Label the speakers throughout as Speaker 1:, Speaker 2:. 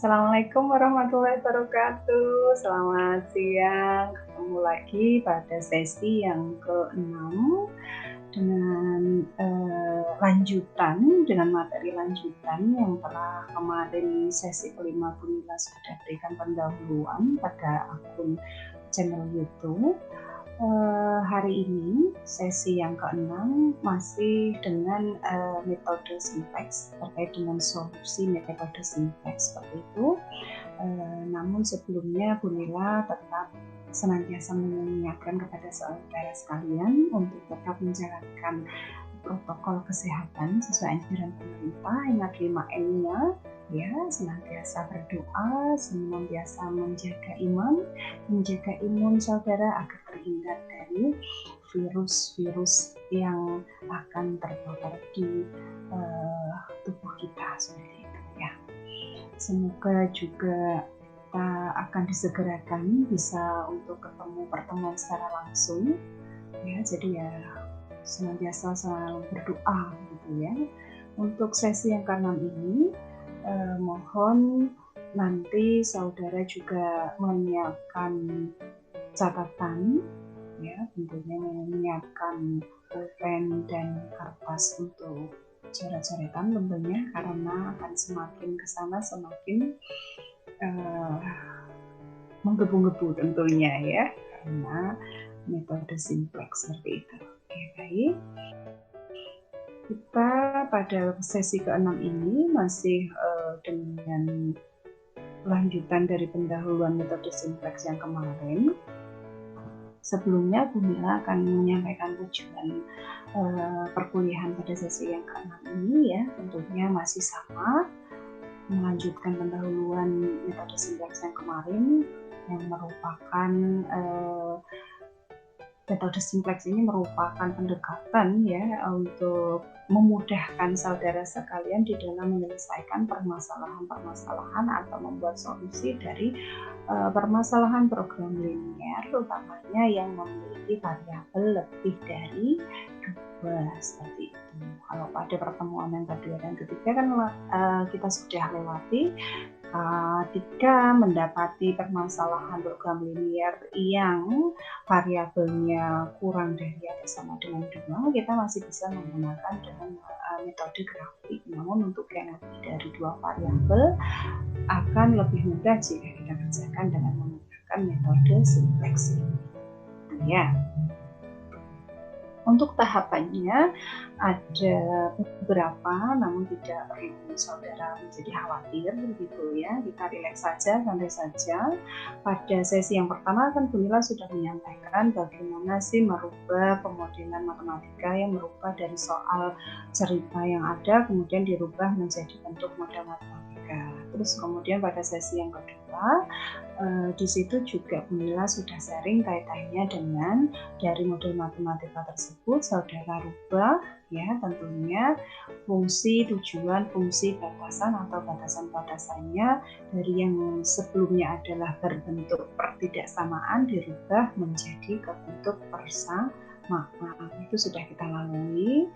Speaker 1: Assalamualaikum warahmatullahi wabarakatuh. Selamat siang. Ketemu lagi pada sesi yang ke-6 dengan lanjutan, dengan materi lanjutan yang telah kemarin sesi kelima Bu Nila sudah berikan pendahuluan pada akun channel YouTube. Hari ini sesi yang ke-6 masih dengan metode simplex, terkait dengan solusi metode simplex seperti itu. Namun sebelumnya Bu Nila tetap senantiasa mengingatkan kepada saudara sekalian untuk tetap menjalankan protokol kesehatan sesuai anjuran pemerintah. Ingat 5M-nya, ya, senantiasa berdoa, senantiasa menjaga iman, menjaga imun saudara agar terhindar dari virus-virus yang akan terpapar di tubuh kita seperti itu, ya. Semoga juga kita akan disegerakan bisa untuk ketemu pertemuan secara langsung, ya. Jadi ya senantiasa selalu berdoa gitu ya. Untuk sesi yang ke-6 ini mohon nanti saudara juga menyiapkan catatan, ya, tentunya menyiapkan pulpen dan kertas untuk coret-coretan tentunya, karena akan semakin kesana semakin menggebu-gebu tentunya ya, karena metode simplex seperti itu. Oke, baik. Kita pada sesi ke-6 ini masih dengan lanjutan dari pendahuluan metode simplex yang kemarin. Sebelumnya Bu Mila akan menyampaikan tujuan perkuliahan pada sesi yang ke-6 ini, ya, tentunya masih sama, melanjutkan pendahuluan metode simplex yang kemarin, yang merupakan metode simplex ini merupakan pendekatan ya untuk memudahkan saudara sekalian di dalam menyelesaikan permasalahan-permasalahan atau membuat solusi dari permasalahan program linier, utamanya yang memiliki variabel lebih dari 2 seperti itu. Kalau pada pertemuan yang kedua dan ketiga kan kita sudah lewati ketika mendapati permasalahan program linier yang variabelnya kurang dari atau sama dengan 2, kita masih bisa menggunakan dengan metode grafik. Namun untuk yang lebih dari 2 variabel akan lebih mudah jika kita kerjakan dengan menggunakan metode simplex ini, ya. Untuk tahapannya ada beberapa, namun tidak perlu saudara menjadi khawatir begitu ya. Kita rileks saja, santai saja. Pada sesi yang pertama kan Bu Nila sudah menyampaikan bagaimana sih merubah pemodelan matematika yang merubah dari soal cerita yang ada kemudian dirubah menjadi bentuk model matematika. Terus kemudian pada sesi yang kedua di situ juga Bu Nila sudah sharing kaitannya dengan dari model matematika tersebut saudara rubah ya, tentunya fungsi tujuan, fungsi batasan atau batasan-batasannya dari yang sebelumnya adalah berbentuk pertidaksamaan dirubah menjadi ke bentuk persamaan. Itu sudah kita lalui.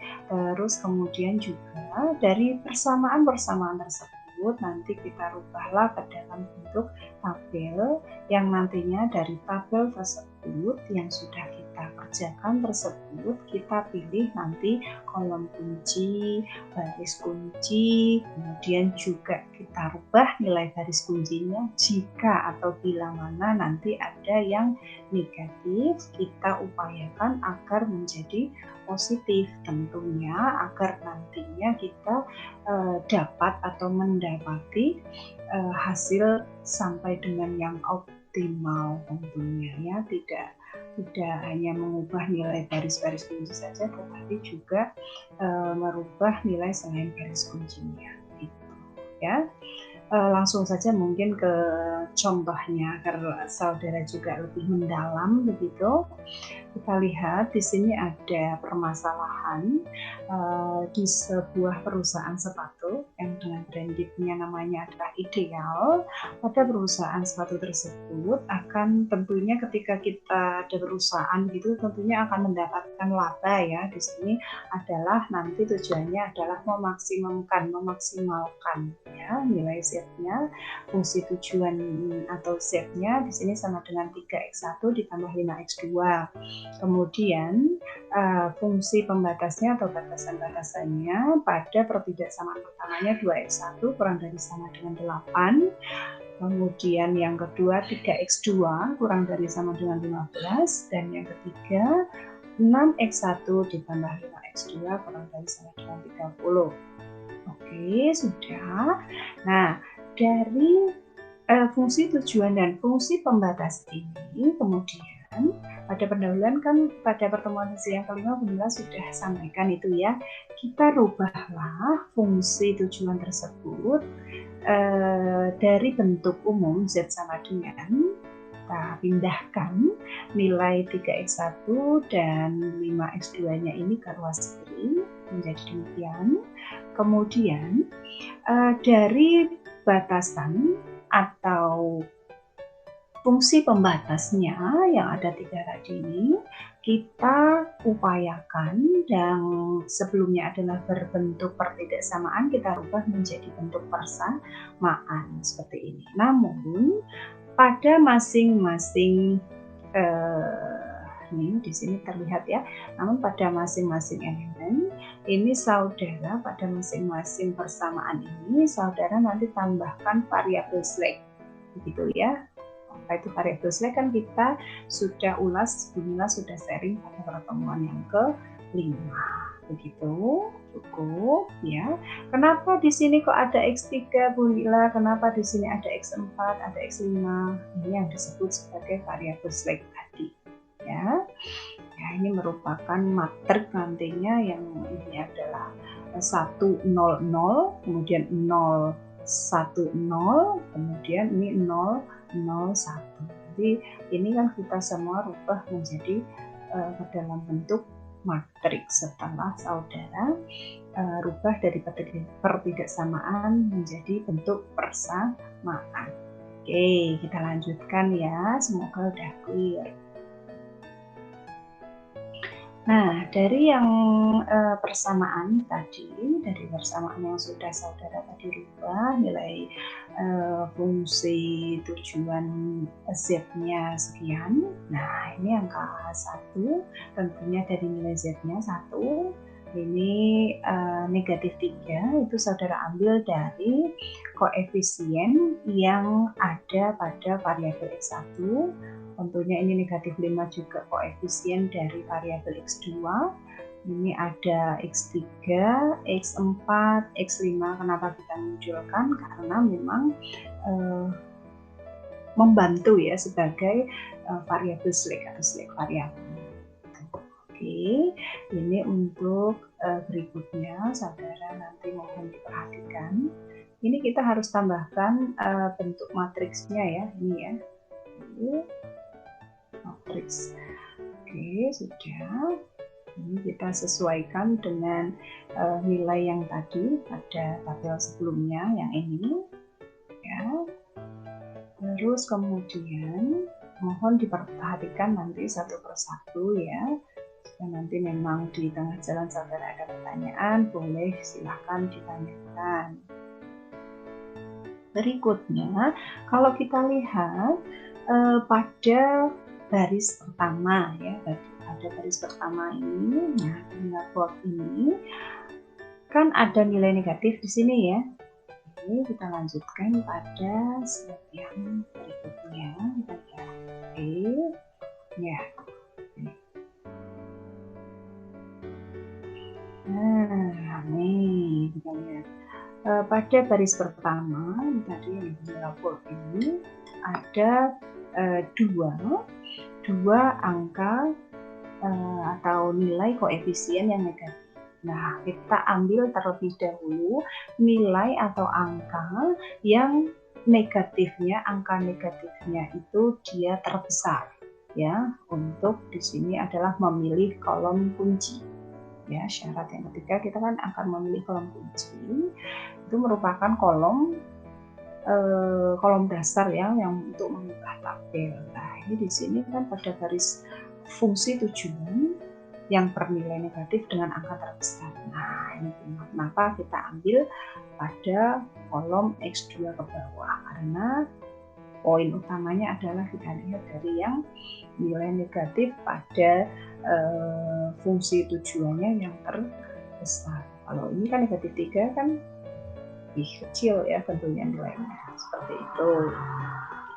Speaker 1: Terus kemudian juga dari persamaan-persamaan tersebut nanti kita rubahlah ke dalam bentuk tabel yang nantinya dari tabel tersebut yang sudah kita kerjakan tersebut kita pilih nanti kolom kunci, baris kunci, kemudian juga kita rubah nilai baris kuncinya jika atau bila mana nanti ada yang negatif kita upayakan agar menjadi positif, tentunya agar nantinya kita dapat atau mendapati hasil sampai dengan yang optimal tentunya ya, tidak hanya mengubah nilai baris-baris kunci saja tetapi juga merubah nilai selain baris kuncinya gitu ya. Langsung saja mungkin ke contohnya agar saudara juga lebih mendalam begitu. kita lihat di sini ada permasalahan di sebuah perusahaan sepatu yang dengan brandingnya namanya adalah Ideal. Pada perusahaan sepatu tersebut akan tentunya ketika kita ada perusahaan gitu tentunya akan mendapatkan laba ya. Di sini adalah nanti tujuannya adalah memaksimalkan ya nilai Z-nya. Fungsi tujuan atau Z-nya di sini sama dengan 3x1 ditambah 5x2. Kemudian fungsi pembatasnya atau batasan-batasannya pada pertidaksamaan pertamanya 2x1 kurang dari sama dengan 8. Kemudian yang kedua 3x2 kurang dari sama dengan 15. Dan yang ketiga 6x1 ditambah 5x2 kurang dari sama dengan 30. Oke, sudah. Nah, dari fungsi tujuan dan fungsi pembatas ini kemudian pada pendahuluan kan pada pertemuan sesi yang kelima Bunda sudah sampaikan itu ya, kita rubahlah fungsi tujuan tersebut dari bentuk umum Z sama dengan, kita pindahkan nilai 3x1 dan 5x2 nya ini ke ruas kiri menjadi demikian. Kemudian dari batasan atau fungsi pembatasnya yang ada 3 tadi ini kita upayakan, dan sebelumnya adalah berbentuk pertidaksamaan kita rubah menjadi bentuk persamaan seperti ini. Namun pada masing-masing ini di sini terlihat ya. Namun pada masing-masing elemen ini saudara pada masing-masing persamaan ini saudara nanti tambahkan variabel slack, begitu ya. Apa itu variabel slack kan kita sudah ulas, Bunila sudah sharing pada pertemuan yang ke-5. Begitu, cukup ya. Kenapa di sini kok ada X3 Bunila? Kenapa di sini ada X4, ada X5? Ini yang disebut sebagai variabel slack tadi. Ya, ini merupakan matrik nantinya yang ini adalah 100, kemudian 010, kemudian ini 001. Jadi ini kan kita semua rubah menjadi ke dalam bentuk matrik setelah saudara rubah dari pertidaksamaan menjadi bentuk persamaan. Oke, kita lanjutkan ya, semoga udah clear. Nah, dari yang persamaan tadi, dari persamaan yang sudah saudara tadi rubah, nilai fungsi tujuan Z-nya sekian. Nah, ini angka 1, tentunya dari nilai Z-nya 1. Ini negatif 3, itu saudara ambil dari koefisien yang ada pada variabel X1. Tentunya ini negatif 5 juga koefisien dari variabel X2. Ini ada X3, X4, X5. Kenapa kita munculkan? Karena memang membantu ya sebagai variabel slack atau slack variabel. Oke, ini untuk berikutnya saudara nanti mohon diperhatikan. Ini kita harus tambahkan bentuk matriksnya ya, ini ya. Matriks. Oke, sudah. Ini kita sesuaikan dengan nilai yang tadi pada tabel sebelumnya yang ini ya. Terus kemudian mohon diperhatikan nanti satu persatu ya. Jika nanti memang di tengah jalan saudara ada pertanyaan, boleh silahkan ditanyakan. Berikutnya, kalau kita lihat pada baris pertama ya, pada baris pertama ini, nah tinggal board ini kan ada nilai negatif di sini ya. Ini kita lanjutkan pada slide yang berikutnya. Kita lihat, ya. Nah, nih kita lihat pada baris pertama tadi yang dilaporkan ini ada dua angka atau nilai koefisien yang negatif. Nah, kita ambil terlebih dahulu nilai atau angka yang negatifnya, angka negatifnya itu dia terbesar. ya untuk di sini adalah memilih kolom kunci. Ya, syarat yang ketiga kita kan akan memilih kolom kunci. Itu merupakan kolom dasar ya yang untuk mengubah tabel. Nah, ini di sini kan pada garis fungsi tujuan yang bernilai negatif dengan angka terbesar. Nah, ini kenapa kita ambil pada kolom X2 ke bawah, karena poin utamanya adalah kita lihat dari yang nilai negatif pada fungsi tujuannya yang terbesar. Kalau ini kan negatif 3 kan lebih kecil ya tentunya nilainya, seperti itu.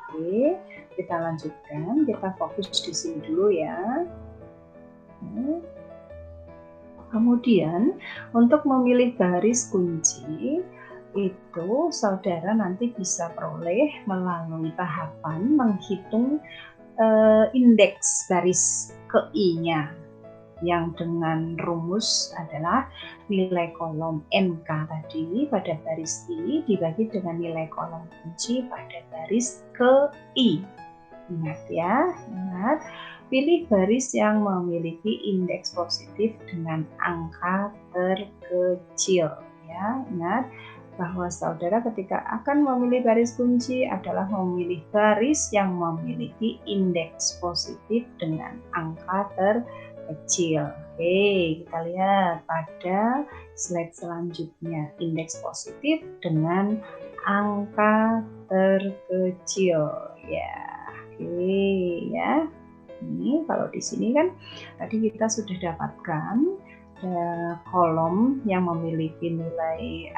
Speaker 1: Oke, kita lanjutkan, kita fokus di sini dulu ya. Kemudian untuk memilih baris kunci itu saudara nanti bisa peroleh melalui tahapan menghitung indeks baris ke I-nya yang dengan rumus adalah nilai kolom NK tadi pada baris I dibagi dengan nilai kolom kunci pada baris ke I. Ingat ya, ingat, pilih baris yang memiliki indeks positif dengan angka terkecil ya. Ingat bahwa saudara ketika akan memilih baris kunci adalah memilih baris yang memiliki indeks positif dengan angka terkecil. Oke, kita lihat pada slide selanjutnya, indeks positif dengan angka terkecil ya. Oke ya. Ini kalau di sini kan tadi kita sudah dapatkan kolom yang memiliki nilai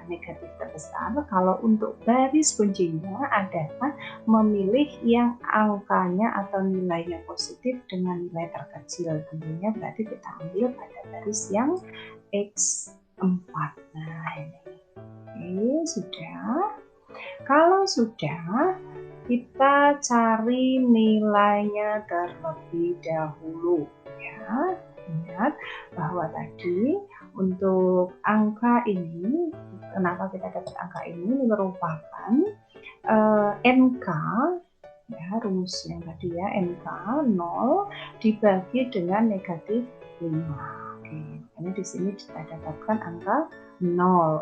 Speaker 1: negatif terbesar. Kalau untuk baris kuncinya adalah memilih yang angkanya atau nilainya positif dengan nilai terkecil. Tentunya berarti kita ambil pada baris yang X4. Nah ini. Oke, sudah. Kalau sudah, kita cari nilainya terlebih dahulu ya. Ingat bahwa tadi untuk angka ini, kenapa kita dapat angka ini merupakan NK ya, rumus yang tadi ya, NK 0 dibagi dengan negatif 5. Oke, makanya di sini kita dapatkan angka 0.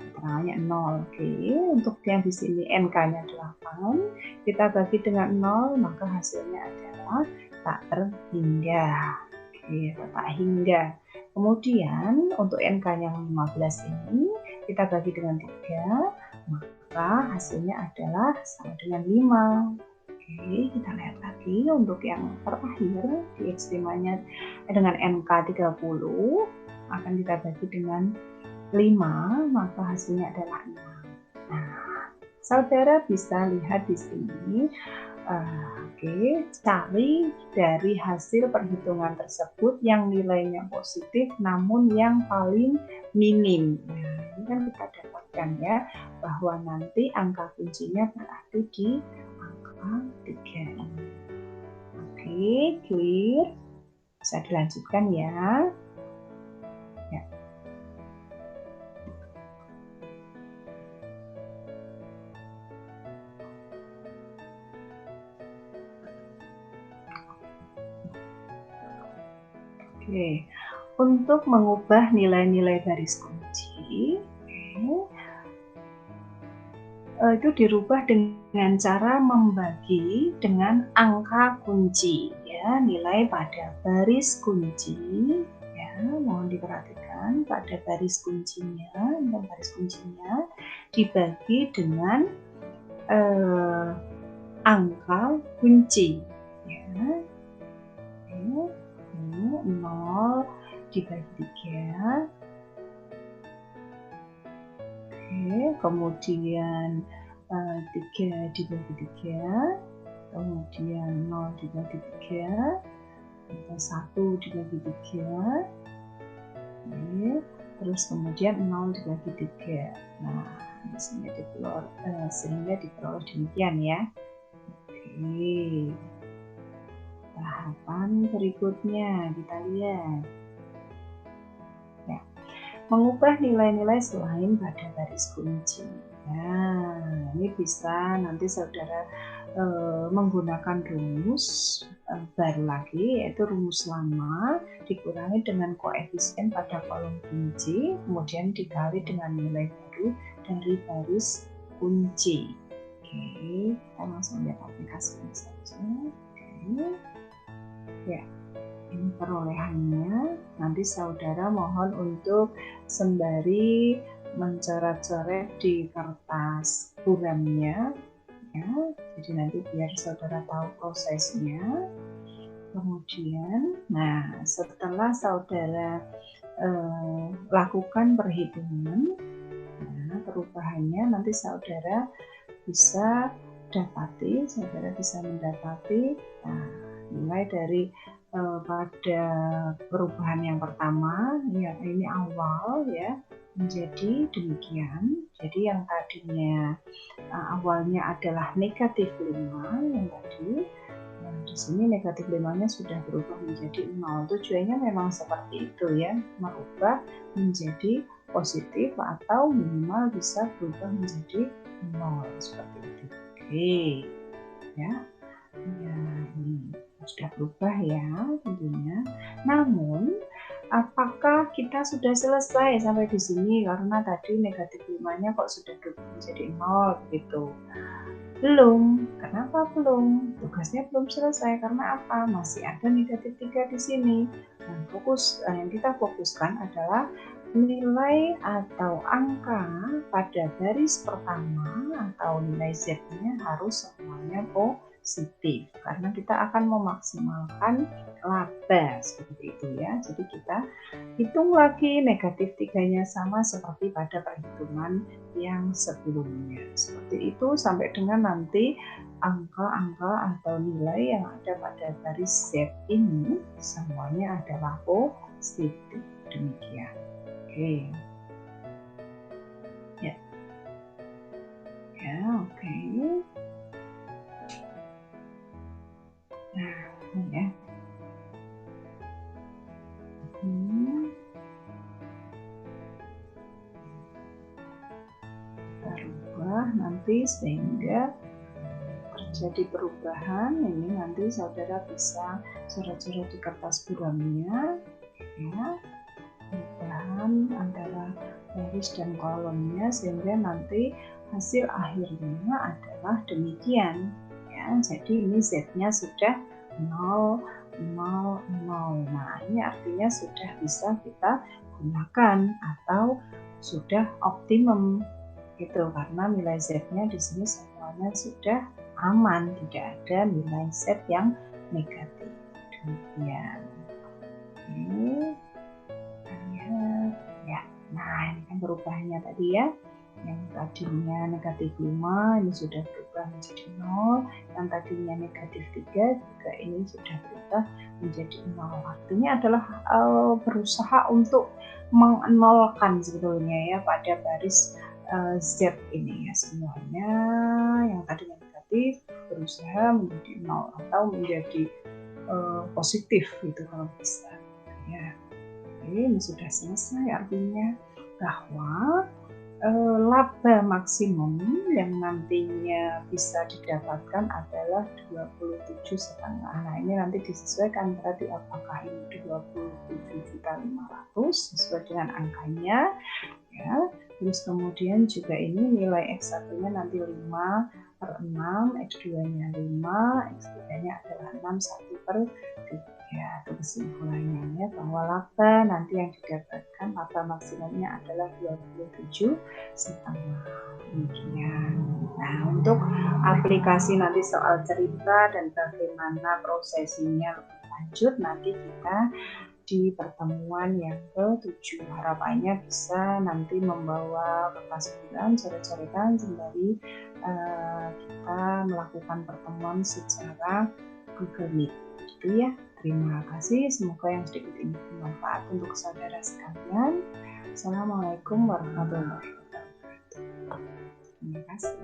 Speaker 1: Keterangannya 0. Oke, untuk yang di sini NK-nya 8, kita bagi dengan 0, maka hasilnya adalah tak terhingga. Oke, tak hingga. Kemudian untuk NK-nya 15 ini kita bagi dengan 3, maka hasilnya adalah sama dengan 5. Oke, kita lihat lagi untuk yang terakhir di X5-nya dengan NK 30 akan kita bagi dengan 5, maka hasilnya adalah 6. Nah, saudara bisa lihat di sini. Oke, cari dari hasil perhitungan tersebut yang nilainya positif namun yang paling minim. Nah, ini kan kita dapatkan ya bahwa nanti angka kuncinya berarti di angka 3 ini. Oke, clear? Bisa dilanjutkan ya. Oke, untuk mengubah nilai-nilai baris kunci, itu dirubah dengan cara membagi dengan angka kunci ya, nilai pada baris kunci ya, mohon diperhatikan pada baris kuncinya, dan baris kuncinya dibagi dengan angka kunci ya. 0 dibagi 3. Oke, kemudian 3 dibagi 3, kemudian 0 dibagi 3, 1 dibagi 3, oke, terus kemudian 0 dibagi 3. Nah, sehingga diperoleh demikian ya. Oke, tahapan berikutnya kita lihat ya, mengubah nilai-nilai selain pada baris kunci. Nah, ini bisa nanti saudara menggunakan rumus baru lagi, yaitu rumus lama dikurangi dengan koefisien pada kolom kunci, kemudian dikali dengan nilai baru dari baris kunci. Oke, kita langsung lihat aplikasinya saja. Oke, ya, ini perolehannya. Nanti saudara mohon untuk sembari mencoret-coret di kertas buramnya, ya. Jadi nanti biar saudara tahu prosesnya. Kemudian, nah setelah saudara lakukan perhitungan, nah perubahannya nanti saudara bisa mendapati nah, nilai dari pada perubahan yang pertama, ya ini awal ya, menjadi demikian. Jadi yang tadinya awalnya adalah negatif 5 yang tadi, nah di sini negatif 5-nya sudah berubah menjadi 0. Tujuannya memang seperti itu ya, merubah menjadi positif atau minimal bisa berubah menjadi 0 seperti itu. Oke ya, ini sudah berubah ya tentunya. Namun apakah kita sudah selesai sampai di sini? Karena tadi negatif 5-nya kok sudah berubah menjadi 0 gitu. Belum. Kenapa belum? Tugasnya belum selesai. Karena apa? Masih ada negatif 3 di sini. Nah, yang kita fokuskan adalah nilai atau angka pada baris pertama atau nilai Z-nya harus semuanya positif, karena kita akan memaksimalkan laba seperti itu ya. Jadi kita hitung lagi negatif 3-nya sama seperti pada perhitungan yang sebelumnya. Seperti itu sampai dengan nanti angka-angka atau nilai yang ada pada baris Z ini semuanya adalah positif. Demikian. Oke. Ya. Ya, oke. Nah, ini ya. Kita rubah nanti sehingga terjadi perubahan. Ini nanti saudara bisa coret-coret di kertas buramnya ya, perubahan antara baris dan kolomnya sehingga nanti hasil akhirnya adalah demikian ya. Jadi ini Z-nya sudah 0, 0, 0. Nah ini artinya sudah bisa kita gunakan atau sudah optimum gitu, karena nilai Z-nya di sini semuanya sudah aman, tidak ada nilai Z yang negatif. Demikian. Oke. Ya, nah ini kan perubahannya tadi ya, yang tadinya negatif 5 ini sudah berubah menjadi 0, yang tadinya negatif 3 juga ini sudah berubah menjadi 0. Artinya adalah berusaha untuk menolkan sebetulnya ya pada baris Z ini ya, semuanya yang tadinya negatif berusaha menjadi 0 atau menjadi positif gitu kalau bisa ya. Ini sudah selesai, artinya bahwa laba maksimum yang nantinya bisa didapatkan adalah 27,5. Nah ini nanti disesuaikan berarti apakah ini 27.500 sesuai dengan angkanya ya. Terus kemudian juga ini nilai X1-nya nanti 5/6, X2-nya 5, X3-nya adalah 6, 1/3. Ya, itu kesimpulannya ya, bahwa laba nanti yang didapatkan laba maksimumnya adalah 27,5. Demikian. Nah, untuk aplikasi nanti soal cerita dan bagaimana prosesinya lebih lanjut nanti kita di pertemuan yang ke-7. Harapannya bisa nanti membawa kertas buram, coret-coretan sembari kita melakukan pertemuan secara Google Meet. Itu ya. Terima kasih, semoga yang sedikit ini bermanfaat untuk saudara sekalian. Assalamualaikum warahmatullahi wabarakatuh. Terima kasih.